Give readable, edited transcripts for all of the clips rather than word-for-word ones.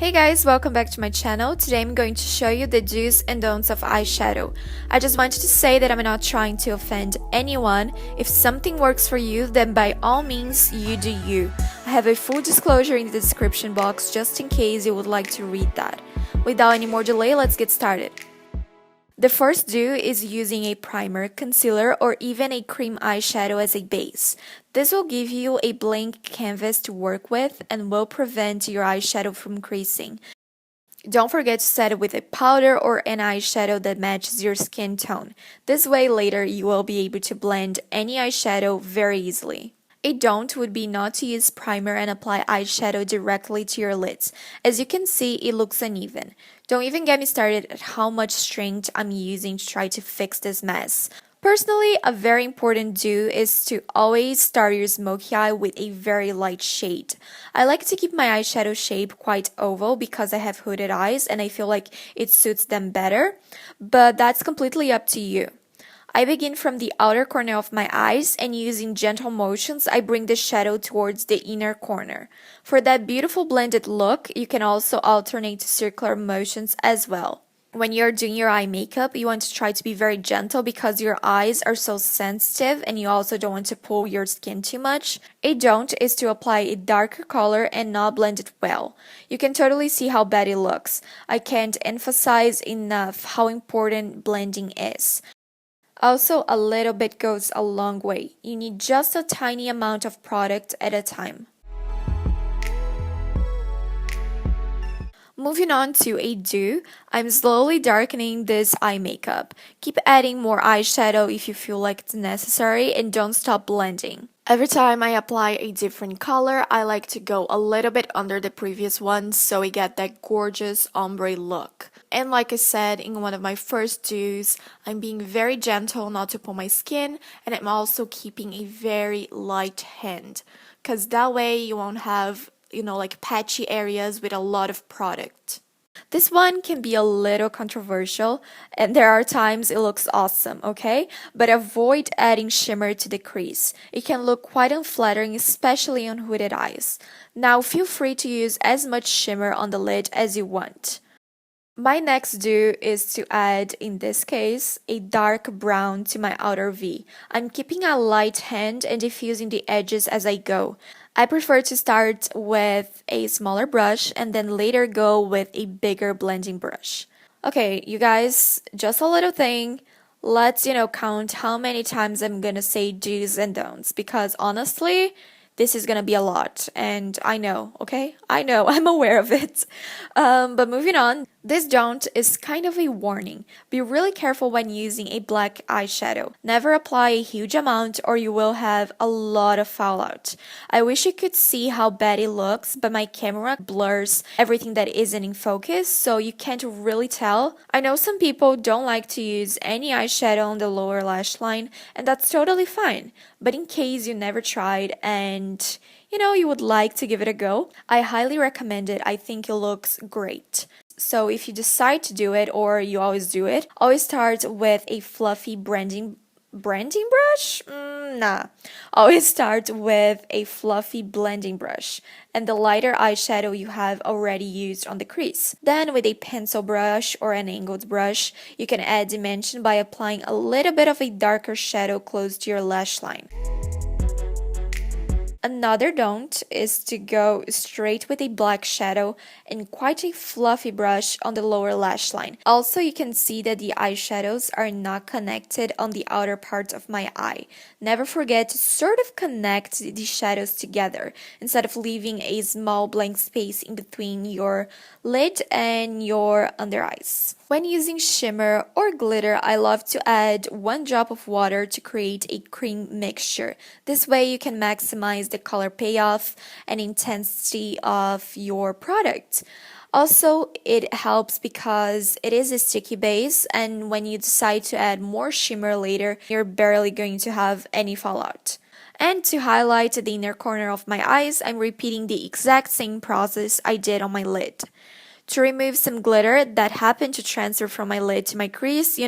Hey guys, welcome back to my channel. Today I'm going to show you the do's and don'ts of eyeshadow. I just wanted to say that I'm not trying to offend anyone. If something works for you, then by all means, you do you. I have a full disclosure in the description box just in case you would like to read that. Without any more delay, let's get started. The first do is using a primer, concealer, or even a cream eyeshadow as a base. This will give you a blank canvas to work with and will prevent your eyeshadow from creasing. Don't forget to set it with a powder or an eyeshadow that matches your skin tone. This way later you will be able to blend any eyeshadow very easily. A don't would be not to use primer and apply eyeshadow directly to your lids. As you can see, it looks uneven. Don't even get me started at how much strength I'm using to try to fix this mess. Personally, a very important do is to always start your smoky eye with a very light shade. I like to keep my eyeshadow shape quite oval because I have hooded eyes and I feel like it suits them better, but that's completely up to you. I begin from the outer corner of my eyes and using gentle motions, I bring the shadow towards the inner corner. For that beautiful blended look, you can also alternate to circular motions as well. When you're doing your eye makeup, you want to try to be very gentle because your eyes are so sensitive and you also don't want to pull your skin too much. A don't is to apply a darker color and not blend it well. You can totally see how bad it looks. I can't emphasize enough how important blending is. Also, a little bit goes a long way. You need just a tiny amount of product at a time. Moving on to a do, I'm slowly darkening this eye makeup. Keep adding more eyeshadow if you feel like it's necessary and don't stop blending. Every time I apply a different color, I like to go a little bit under the previous one so we get that gorgeous ombre look. And like I said in one of my first do's, I'm being very gentle not to pull my skin, and I'm also keeping a very light hand because that way you won't have like patchy areas with a lot of product. This one can be a little controversial, and there are times it looks awesome, okay? But avoid adding shimmer to the crease. It can look quite unflattering, especially on hooded eyes. Now feel free to use as much shimmer on the lid as you want. My next do is to add, in this case, a dark brown to my outer V. I'm keeping a light hand and diffusing the edges as I go. I prefer to start with a smaller brush and then later go with a bigger blending brush. Okay, you guys, just a little thing. Let's, count how many times I'm gonna say do's and don'ts because honestly, this is gonna be a lot, and I know, okay? I know, I'm aware of it. But moving on, this don't is kind of a warning. Be really careful when using a black eyeshadow. Never apply a huge amount or you will have a lot of fallout. I wish you could see how bad it looks, but my camera blurs everything that isn't in focus, so you can't really tell. I know some people don't like to use any eyeshadow on the lower lash line, and that's totally fine. But in case you never tried and you would like to give it a go, I highly recommend it. I think it looks great. So if you decide to do it or you always do it, always start with a fluffy branding brush? Nah. Always start with a fluffy blending brush and the lighter eyeshadow you have already used on the crease. Then with a pencil brush or an angled brush, you can add dimension by applying a little bit of a darker shadow close to your lash line. Another don't is to go straight with a black shadow and quite a fluffy brush on the lower lash line. Also, you can see that the eyeshadows are not connected on the outer part of my eye. Never forget to sort of connect the shadows together instead of leaving a small blank space in between your lid and your under eyes. When using shimmer or glitter, I love to add 1 drop of water to create a cream mixture. This way you can maximize the color payoff and intensity of your product. Also, it helps because it is a sticky base, and when you decide to add more shimmer later, you're barely going to have any fallout. And to highlight the inner corner of my eyes, I'm repeating the exact same process I did on my lid. To remove some glitter that happened to transfer from my lid to my crease,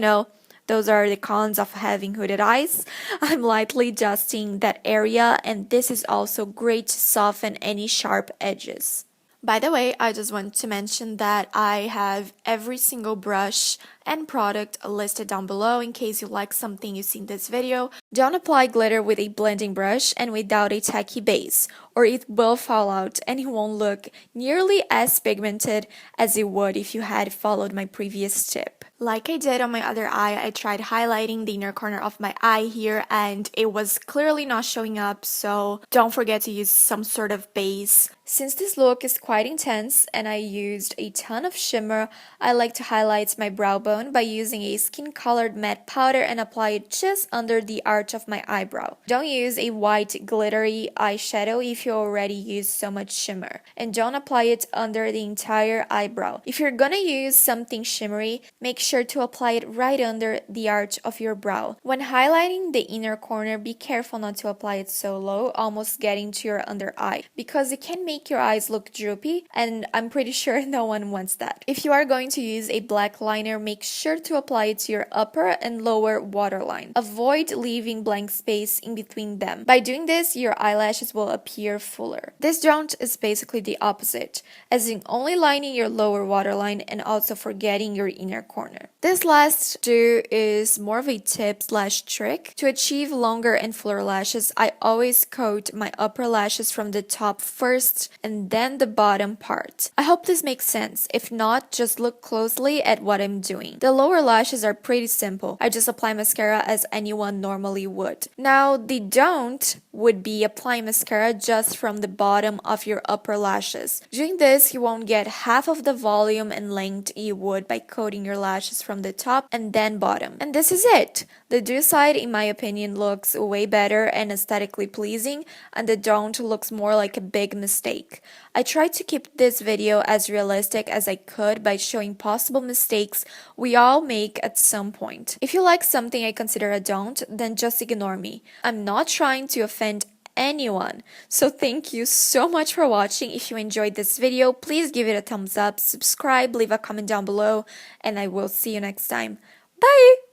those are the cons of having hooded eyes. I'm lightly dusting that area, and this is also great to soften any sharp edges. By the way, I just want to mention that I have every single brush and product listed down below in case you like something you see in this video. Don't apply glitter with a blending brush and without a tacky base, or it will fall out and it won't look nearly as pigmented as it would if you had followed my previous tip. Like I did on my other eye, I tried highlighting the inner corner of my eye here and it was clearly not showing up, so don't forget to use some sort of base. Since this look is quite intense and I used a ton of shimmer, I like to highlight my brow bone by using a skin-colored matte powder and apply it just under the arch of my eyebrow. Don't use a white glittery eyeshadow if you already use so much shimmer, and don't apply it under the entire eyebrow. If you're gonna use something shimmery, make sure to apply it right under the arch of your brow. When highlighting the inner corner, be careful not to apply it so low, almost getting to your under eye, because it can make your eyes look droopy, and I'm pretty sure no one wants that. If you are going to use a black liner, make sure to apply it to your upper and lower waterline. Avoid leaving blank space in between them. By doing this, your eyelashes will appear fuller. This don't is basically the opposite, as in only lining your lower waterline and also forgetting your inner corner. This last do is more of a tip/trick. To achieve longer and fuller lashes, I always coat my upper lashes from the top first and then the bottom part. I hope this makes sense. If not, just look closely at what I'm doing. The lower lashes are pretty simple. I just apply mascara as anyone normally would. Now, the don't would be applying mascara just from the bottom of your upper lashes. Doing this, you won't get half of the volume and length you would by coating your lashes from the top and then bottom. And this is it. The do side, in my opinion, looks way better and aesthetically pleasing, and the don't looks more like a big mistake. I tried to keep this video as realistic as I could by showing possible mistakes we all make at some point. If you like something I consider a don't, then just ignore me. I'm not trying to offend anyone. So thank you so much for watching. If you enjoyed this video, please give it a thumbs up, subscribe, leave a comment down below, and I will see you next time. Bye!